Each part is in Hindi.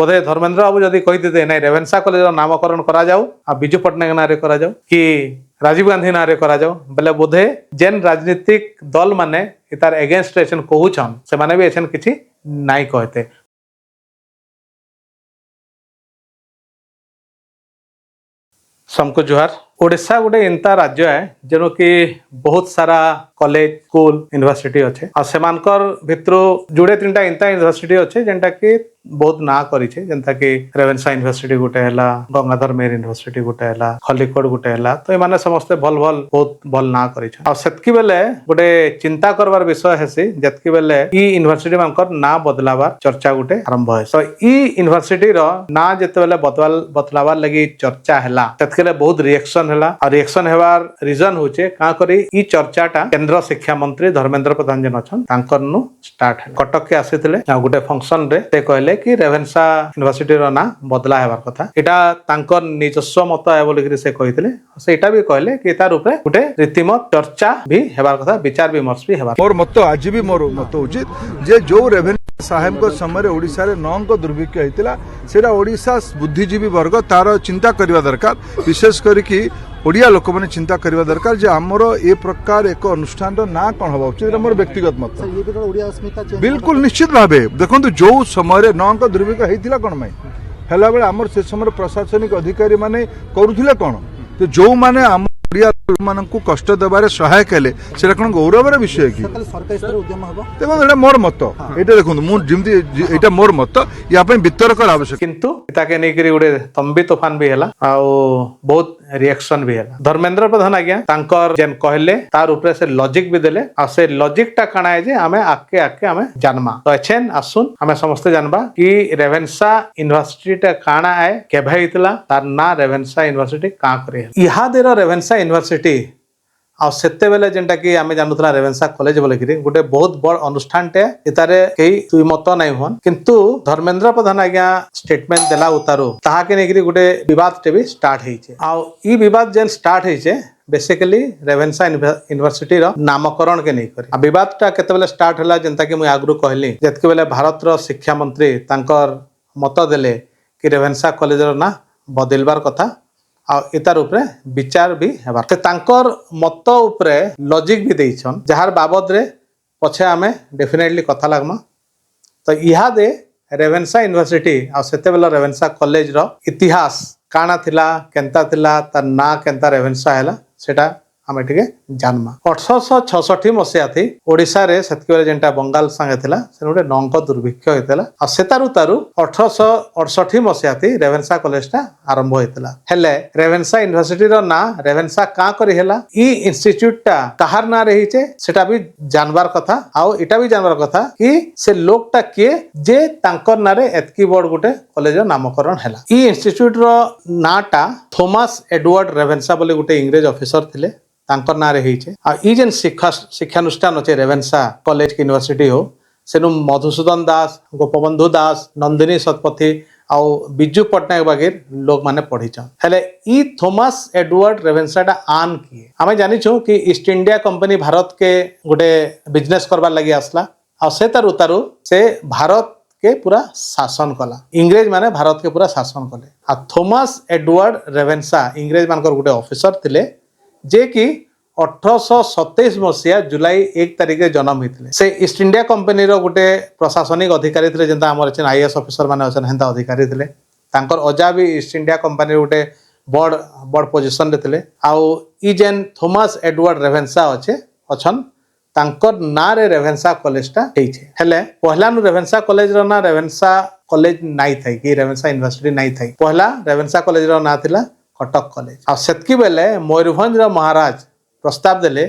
बोधे धर्मेंद्र बाबू जदि कही ना रेवेन्सा कॉलेज नामकरण करा जाऊ आ बिजू पट्टनायक ना करा जाऊ कि राजीव गांधी ना करा जाऊ बोले बोधे जेन राजनीतिक दल माने तार एगेंस्ट एसन कहूछन से माने भी एसन किछि नाई कहते। सबको जुहार। ओडिशा गोटे एंता राज्य है जेनो कि बहुत सारा कॉलेज स्कूल यूनिवर्सिटी अच्छे और सेमानकर भितरो जुड़े तीनटा एंता यूनिवर्सिटी अच्छे जेंटा कि बहुत ना करिछे जेंता कि रेवेन्सा यूनिवर्सिटी गोटे हैला गंगाधर मेहर यूनिवर्सिटी गोटे हैला खलिकोट गोटे हैला तो एमाने समस्त भल भल बहुत भल ना करिछे और सेतकी बेले गोटे चिंता करबार विषय हेसी जतकी बेले ई यूनिवर्सिटी मानकर ना बदलावार चर्चा गोटे आरंभ है। तो ई यूनिवर्सिटी रो ना जते बेले बदलावार लगी चर्चा हैला ततकेले बहुत रिएक्शन हैला और रिएक्शन हेबार रीजन होचे का करी ई चर्चाटा केंद्र शिक्षा मंत्री धर्मेंद्र प्रधान जन अछन तांकर नु स्टार्ट है। कटक के आसीथिले आ गोटे फंक्शन रे ते कहले कि रेवेन्सा यूनिवर्सिटी रो ना बदला हेबार कथा एटा तांकर निजस्व मत है बोली कि से कहिथिले सेटा भी कहले कि तार ऊपर गोटे रीतिमत चर्चा भी हेबार कथा विचार विमर्श भी हेबार। मोर मत आज भी मोर मत उचित जे जो रेवेन्सा साहेब को समय ओडिशा रे नंक दुर्भिक्ष हेतिला सेटा ओडिशा बुद्धिजीवी वर्ग तार चिंता करबा दरकार विशेष करी कि ओडिया लोक मैंने चिंता करबा दरकार जे हमर ए प्रकार एक अनुष्ठान ना कौन हवा उचित मोर व्यक्तिगत मत बिल्कुल निश्चित भाव देखो जो समय नंक दुर्भिक्ष हेतिला कोन में हेला बेले हमर से समय प्रशासनिक अधिकारी माने करूथिले कोन तो जो माने हम ओडिया मानक कष्ट देवारे सहायक हेले सेटा कोन गौरवर विषय कि देखो एटा मोर मत एटा देखो मु जिमती एटा मोर मत या पे वितर्क आवश्यक किंतु ताके नै करी गोटे तंबी तूफान भी हैला आ बहुत रिएक्शन भी हैला। धर्मेंद्र प्रधान आज्ञा तांकर जेन कहले तार ऊपर से लॉजिक भी देले आ से लॉजिक टा काना है जे हमें आके आके हमें जानमा तो एछेन आसुन हमें समस्त जानबा कि रेवेन्सा यूनिवर्सिटी टा काना है केभे हितला तार ना रेवेन्सा यूनिवर्सिटी का करे इहा देरो रेवेन्सा यूनिवर्सिटी आ सेते बेले जेंटा कि आमे जानुतला रेवेन्सा कॉलेज बोले कि गोटे बहुत बड़ अनुष्ठान टे इतारे कई दुई मत नै होन किंतु धर्मेंद्र प्रधान आज्ञा स्टेटमेंट देला उतारो ताहा के नेकरी गोटे विवाद टे भी स्टार्ट हेचे आ ई विवाद जेन स्टार्ट हेचे बेसिकली रेवेन्सा यूनिवर्सिटी रो नामकरण के नै करी आ विवाद टा केते बेले स्टार्ट हला जेंता कि मु आगरु कहली जतके बेले भारत रो शिक्षा मंत्री तांकर मत देले कि रेवेन्सा कॉलेज रो ना बदलबार कथा आ इतार उपरे विचार भी हेबार ते तांकर मत उपरे लॉजिक भी देइछन जहार बाबद रे पछे आमे डेफिनेटली कथा लागमा। तो इहा दे रेवेन्सा यूनिवर्सिटी आ सेते बेला रेवेन्सा कॉलेज रो इतिहास काना थिला केंता थिला तार ना केंता रेवेन्सा हैला सेटा आमे टिके जानमा। 1866 मसिया थी ओडिसा रे सेतके बेले जेंटा बंगाल संगे थिला से गोटे नंक दुर्भिक्ष हेतला आ सेतारु तारु 1868 मसिया थी रेवेन्सा कॉलेज टा आरंभ हेतला हेले रेवेन्सा यूनिवर्सिटी रो ना रेवेन्सा का करी हेला ई इंस्टीट्यूट टा कहार ना रही छे सेटा भी जानबार कथा आ एटा भी जानबार कथा कि से लोक टा के जे तांकर नारे एतकी बड़ गोटे कॉलेज रो नामकरण हेला। ई इंस्टीट्यूट रो नाटा थॉमस एडवर्ड रेवेन्सा बोले गोटे इंग्रेज ऑफिसर थिले तांकर ना रे हिचे आ ई जेन शिक्षानुष्ठान अच्छे रेवेन्सा कॉलेज की यूनिवर्सिटी हो सेनु मधुसूदन दास गोपबंधु दास नंदिनी शतपथी आ बिजू पट्टनायक बागेर लोग माने पढ़ीछन हेले ई थॉमस एडवर्ड रेवेन्सा टा आन किए हमें जानी छु कि ईस्ट इंडिया कंपनी भारत के गोटे बिजनेस करबार लगी आसला आ से तारु से भारत के पूरा शासन कला इंग्रेज माने भारत के पूरा शासन कले आ थॉमस एडवर्ड रेवेन्सा इंग्रेज मानकर गोटे ऑफिसर थिले जे कि 1827 मसीहा जुलाई 1 तारिख जन्म होते से ईस्ट इंडिया कंपनी रो गोटे प्रशासनिक अधिकारी थे जेंता आमर अच्छे आईएएस ऑफिसर माने अछन हेंता अधिकारी थे तांकर अजा भी ईस्ट इंडिया कंपनी गोटे बड़ बड़ पोजीशन रे थे आउ ई जेन थॉमस एडवर्ड रेवेन्सा अच्छे अछन तांकर ना रे रेवेन्सा कॉलेज टा हेइछे हेले पहला नु रेवेन्सा कॉलेज रो ना रेवेन्सा कॉलेज नाइ थाई कि रेवेन्सा यूनिवर्सिटी नाइ थाई पहला रेवेन्सा कॉलेज रो ना थिला कटक कॉलेज आ सेतकी बेले मयूरभंज रो महाराज प्रस्ताव देले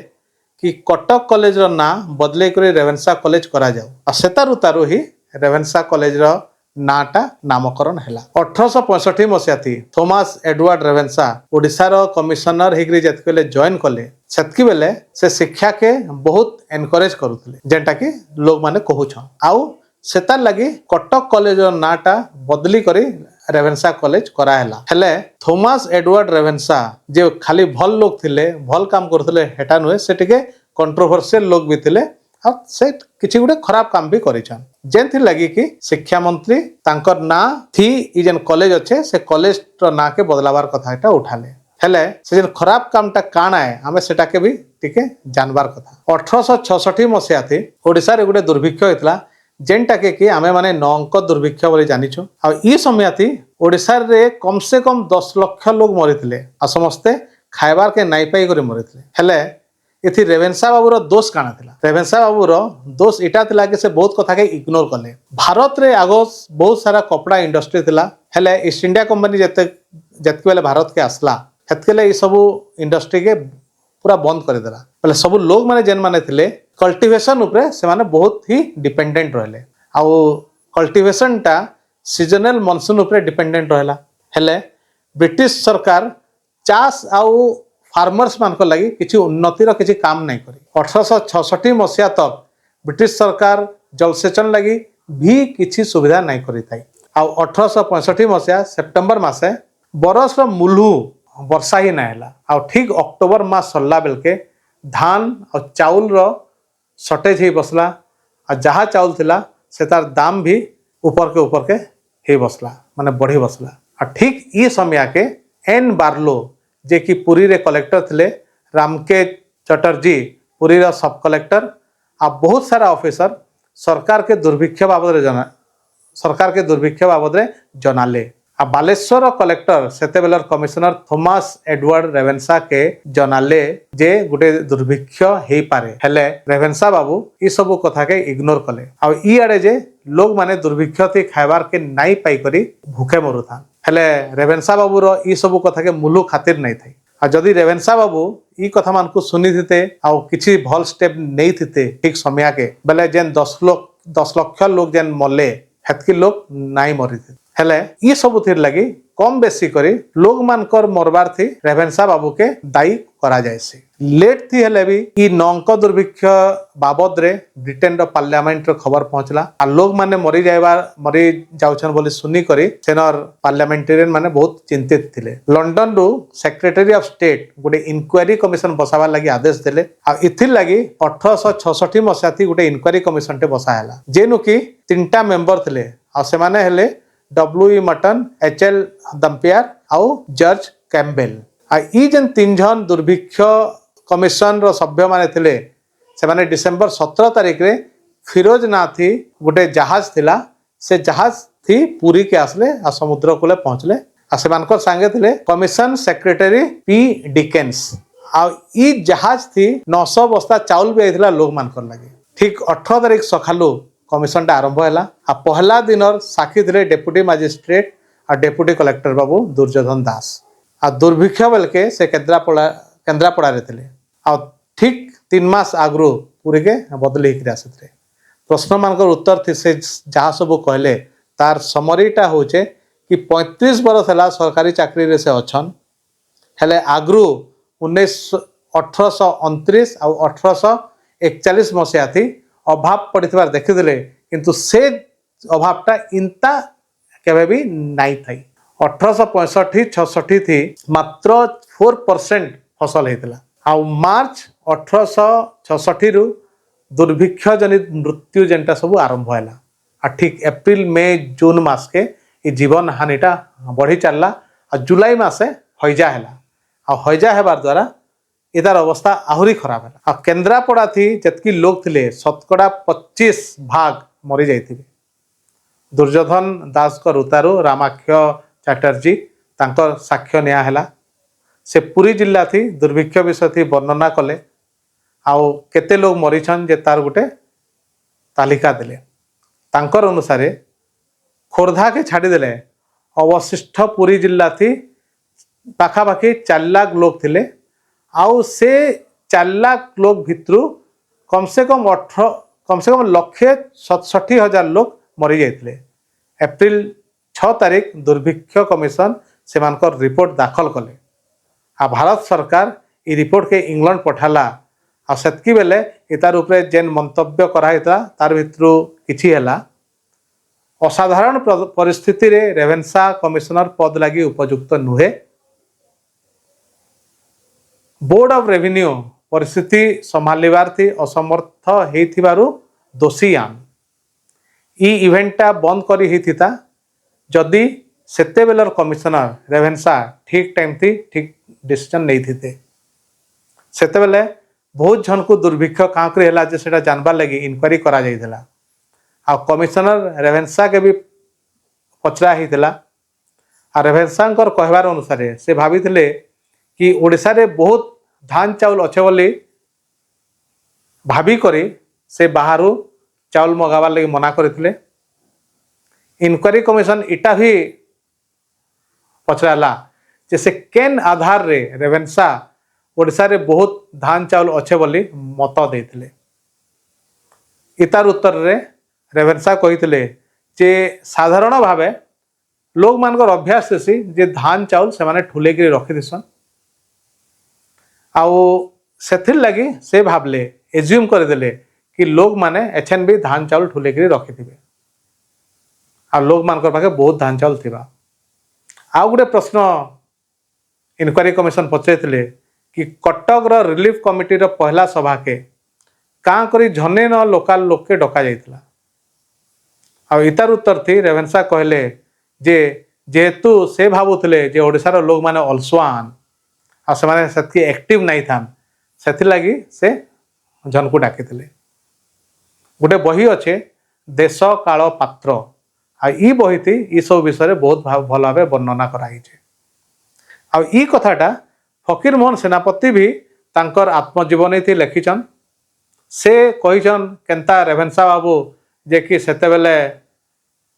कि कटक कॉलेज रो ना बदले करी रेवेन्सा कॉलेज करा जाऊ आ सेतारु तारु ही रेवेन्सा कॉलेज रो नाटा नामकरण हैला। 1865 मसिया थी थॉमस एडवर्ड रेवेन्सा ओडिशा रो कमिशनर हिग्री जतके बेले जॉइन कले सेतकी बेले से शिक्षा के बहुत एनकरेज करूथले जेंटा कि लोग माने कहूछन आउ सेतार लगी कटक कॉलेज रो नाटा बदली करी रेवेन्सा कॉलेज कराला हेले थॉमस एडवर्ड रेवेन्सा जे खाली भल लोग थिले भल काम करथिले हेटा नुहे से टिके कंट्रोवर्शियल लोग भी थिले आ से किछि गुटे खराब काम भी करिछन जेन थी लगी कि शिक्षा मंत्री तांकर ना थी ई जेन कॉलेज अच्छे से कॉलेज ना के बदलावार कथा एटा उठाले हेले से जेन खराब कामटा काण है आम सेटा के भी टिके जानबार कथा 1866 मसीहा थी ओडिशा रे गोटे दुर्भिक्ष होता जेनटा के कि आमे माने 9 अंक दुर्भिक्ष बोली जानिछु आ ई समय थी ओडिशा रे कम से कम 10 लाख लोग मरिथिले आ समस्ते खाइबार के नाई पाई करे मरिथिले हेले इथि रेवेन्सा बाबूर दोष काना थिला रेवेन्सा बाबूर दोष इटा थिला कि से बहुत कथा के इग्नोर कले भारत रे आगो बहुत सारा कपड़ा इंडस्ट्री थिला हेले ईस्ट इंडिया कंपनी जतके बेले भारत के आसला हेतकेले ई सब इंडस्ट्री के पूरा बंद कर देला बोले सब लोग माने जेन माने थिले कल्टिवेशन उपरे से माने बहुत ही डिपेंडेंट रहले आ कल्टिवेशन टा सीजनल मानसून उपरे डिपेंडेंट रहला हेले ब्रिटिश सरकार चाष आउ फार्मर्स मान को लगी किसी उन्नतिर किसी काम नहीं करी 1866 मसीहा तक ब्रिटिश सरकार जलसेचन लगी भी किसी सुविधा नहीं करी थी आ 1865 मसीहा सेप्टेम्बर मासे बरस मुलू वर्षा ही ना है आ ठीक अक्टोबर मास सरला बेल के धान और चाउल रो शॉर्टेज ही बसला आ जहाँ चाउल थिला से तार दाम भी ऊपर के ही बसला माने बढ़ी बसला आ ठीक ये समय के एन बार्लो जे कि पुरी रे कलेक्टर थिले रामके चटर्जी पुरी रा सब कलेक्टर आ बहुत सारा ऑफिसर सरकार के दुर्भिक्ष बाबद रे जनाले आ बालेश्वर कलेक्टर सेते baler commissioner Thomas Edward Ravenshaw के जनाले जे गुटे दुर्भिक्ष हेई पारे हेले रेवेन्सा बाबू ई सब कथा के इग्नोर कले आ ई आडे जे लोग माने दुर्भिक्ष थी खाइबार के नाई पाई करी भूखे मरुथा हेले रेवेन्सा बाबू रो ई सब कथा के मुलु खातिर नहीं थी आ जदि रेवेन्सा बाबू ई कथा मान को सुनी थिते आ किछि भल स्टेप नहीं थिते ठीक समय के बेले जेन 10 लाख लोग जेन मले हेतकी लोग नाई मरी थे हेले ई सब थिर लगी कम बेसी करी लोग मानकर मरबार थी रेवेन्सा बाबू के दायी करा जायसी लेट थी हेले भी ई 9 अंक दुर्भिक्ष बाबद रे ब्रिटेन रो पार्लियामेंट रो खबर पहुंचला आ लोग माने मरी जाउछन बोली सुनी करी सेनर पार्लियामेंटेरियन माने बहुत चिंतित थिले लंडन रो सेक्रेटरी ऑफ स्टेट गोटे इंक्वायरी कमिशन बसाबार लागि आदेश देले आ इथिर लागि 1866 मसिया थी गोटे इंक्वायरी कमिशन टे बसायला जेनु कि 3टा मेंबर थिले आ से माने हेले W.E. Mutton H.L. दम्पियार आउ जॉर्ज कैम्बेल आ ई जेन 3 जन दुर्भिक्ष कमिशन रो सभ्य माने थिले से माने डिसेंबर 17 तारिख रे फिरोज ना थी गोटे जहाज थिला से जहाज थी पुरी के आसले आ समुद्र कूले पहुंचले आ से मानकर संगे थिले कमिशन सेक्रेटरी P. डिकेन्स आ ई जहाज थी 900 बस्ता चाउल भी आइथिला लोग मानकर लगे ठीक 18 तारिख सखालू कमिशन टा आरंभ है आ पहला दिन साक्षी थे डेप्यूटी मजिस्ट्रेट और डेप्यूटी कलेक्टर बाबू दुर्योधन दास आ दुर्भिक्ष बेल के से केन्द्रापड़ा थे आ ठीक 3 मास आगु पूरी के बदली आसी प्रश्न मान उत्तर थी से जहाँ सब कहले तार समरीटा हूँ कि 35 बरस है सरकारी चाकरी रे से अच्छन हेले आगु 1829 आ 1841 मसीहा थी अभाव पड़ीबार देखिले किंतु से अभावटा इंता केबे भी नाई थी 1865-66 थी मात्र 4% फसल होता आ मार्च 1866 रु दुर्भिक्ष जनित मृत्यु जेनटा सब आरंभ है आ ठीक एप्रिल मई जून मास के ये जीवन हानिटा बढ़ी चलला आ जुलाई मासे हैजा है आ हैजा हेबार द्वारा इतार अवस्था आहुरी खराब है आ केन्द्रापड़ा थी जतकी लोग थिले 25% मरी जाइथिबे दुर्योधन दास को उतारू रामाक्ष चैटर्जी तांकर साक्ष्य निया हैला से पुरी जिला थी दुर्भिक्ष विषय थी वर्णना कले आउ केते लोग मरीछन जे तार गुटे तालिका देले तांकर अनुसार खोर्धा के छाड़ी देले अवशिष्ट पुरी जिला थी पाखापाखि 4 लाख लोग थिले आउ से 4 लाख लोग भितरु कम से कम 1,67,000 लोग मरी जाइथिले एप्रिल 6 तारिख दुर्भिक्ष कमिशन से रिपोर्ट दाखल कले आ भारत सरकार ई रिपोर्ट के इंग्लैंड पठाला आ सेतकी बेले इतार उपरे जेन मंतव्य कराइता तार भितरु किछि हैला असाधारण परिस्थिति रे रेवेन्सा कमिशनर पद लगी उपयुक्त नुहे बोर्ड ऑफ रेवेन्यू परिस्थिति संभालिबार थी असमर्थ हेइथिबारु दोषी आन ई इवेंटटा बंद करी हिथिता जदि सेते बेलर कमिशनर रेभेन्सा ठीक टाइम थी ठीक डिसीजन नहीं थिते। सेते बेले बहुत जन को दुर्भिक्ष काँकरी है जे सेटा जानबार लगी इनक्वारी करा जाइथिला आ कमिशनर रेभेन्सा के भी पचरा हिथिला आ रेभेन्सांकर कहबार अनुसार से भाविथिले कि ओडिशा रे बहुत धान चाउल अच्छे बोली भाभी करी से बाहरु चाउल मगाबार लगी मना करथिले। इनक्वारी कमिशन इटा भी पचराला जे से केन आधार रे रेभेन्सा ओडिशा रे बहुत धान चाउल अच्छे बोली मत देथिले। इतार उत्तर रे रेभेन्सा कहिथिले जे साधारण भावे लोक मानकर अभ्यास हेसी जे धान चाउल से माने ठुले के रखि दिसन आउ सेथिर लगी से भाबले एज्यूम करदेले कि लोक माने एछन भी धान चाउल ठुले के रखि थिबे आ लोक मानकर पाखे बहुत धान चाउल थिबा। आउ गुटे प्रश्न इनक्वारी कमिशन पचैथिले कि कटक रो रिलीफ कमिटी रो पहला सभा के कां करी झने न लोकल लोक के डका जाइतला। आ इतार उत्तर थी रेभेन्सा कहले जे जेहेतु से भावुले जे ओडिशार लोक माने अलसुआन आ से माने सेतकी एक्टिव नहीं थान सेथि लगी से जन को डाकिथिले। गोटे बही अच्छे देश काल पात्र आ ई बही थी ई सब विषय बहुत भल भाव वर्णना कराई आ ई कथाटा फकीर मोहन सेनापति भी तांकर आत्मजीवनी थी लिखिछन। से कहिछन केंता रेभेन्सा बाबू जे कि सेते बेले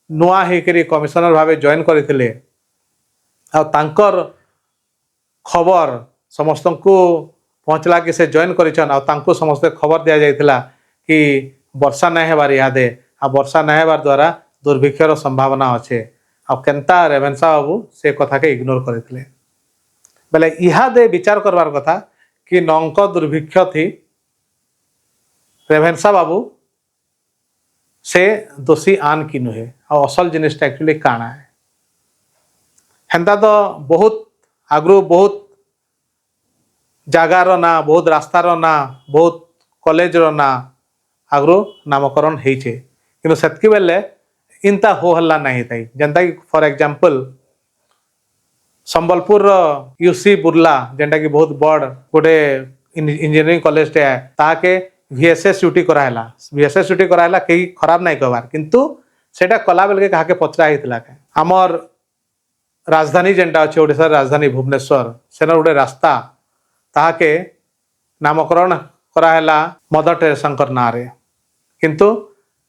नुआ हेकरी कमिशनर भावे जॉइन करथिले आ तांकर खबर समस्त को पहुँचला कि से जॉइन करिछन आ तांको समस्त खबर दिया जाइथिला कि वर्षा नहीं हेबार इहादे आ वर्षा नहीं हेबार द्वारा दुर्भिक्षर संभावना अच्छे आ केंता रेभेन्सा बाबू से कथा के इग्नोर करथिले। बेले इहादे विचार करबार कथा कि नंक दुर्भिक्ष थी रेभेन्सा बाबू से दोषी आन कि नुहे आ असल जिनिसटा एक्चुअली काଣା है हेन्ता तो बहुत आगु बहुत जगार ना बहुत रास्तार ना बहुत कॉलेज ना आगु नामकरण होइछे किंतु सेतकी बेले इनता हो हल्ला नहीं थाई जेनता कि फॉर एग्जांपल संबलपुर यूसी बुर्ला जेनटा कि बहुत बड़ गोटे इंजीनियरिंग कॉलेज टे ताके VSS यूटी कराला VSS यूटी कराला कहीं खराब नहीं कहबार किंतु सेटा कला बेल के कहा के पचरा हितला के हमर राजधानी जेनटा अच्छे ओडिशा राजधानी भुवनेश्वर सेनर गोटे रास्ता ताके नामकरण कराला मदर टेरेसांकर ना रे किंतु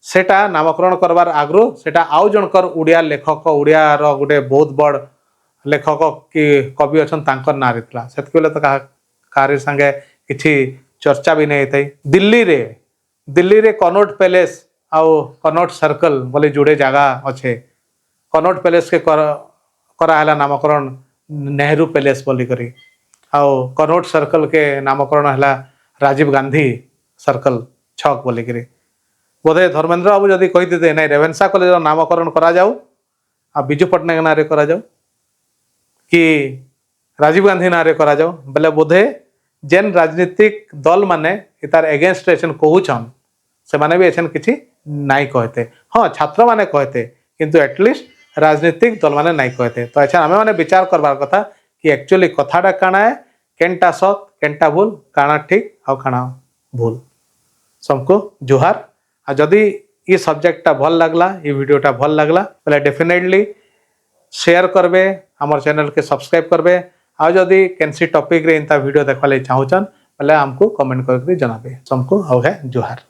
सेटा नामकरण करबार आग्रो सेटा आउ जनकर उड़िया लेखक उड़िया रो गोटे बहुत बड़ लेखक कि कवि अच्छन तांकर ना रितला सेतके बेले तो कारी संगे किछि चर्चा भी नहीं थी। दिल्ली रे कनॉट पैलेस आउ कनॉट सर्कल बोले जुड़े जगह अच्छे कनॉट पैलेस के कराला नामकरण नेहरू पैलेस बोली करी आउ कनॉट सर्कल के नामकरण है राजीव गांधी सर्कल छक बोली करी बोधे धर्मेंद्र बाबू जदि कही दे नहीं रेभेन्सा कॉलेज नामकरण करा जाऊ आ बिजू पट्टनायक ना रे करा जाऊ कि राजीव गांधी ना रे करा जाऊ बेले बोधे जेन राजनीतिक दल माने इतार एगेंस्ट एछन कहूछन से माने भी एछन किछि नाई कहते हाँ छात्र माने कहते किंतु एटलिस्ट राजनीतिक दल माने नाई कहते तो अच्छा आमे माने विचार करबार कथा कि एक्चुअली कथाटा काଣା है केनटा सत केनटा भूल काଣା ठीक आ काଣା भूल सबको जुहार आ जदि ये सब्जेक्टटा भल लगला ये वीडियोटा भल लगला पहले डेफिनेटली शेयर करबे हमर चैनल के सब्सक्राइब करबे आ जदि केनसी टॉपिक रे इंता वीडियो देखवाले चाहूचन पहले हमको कमेंट करके जनाबे सबको हो है जुहार।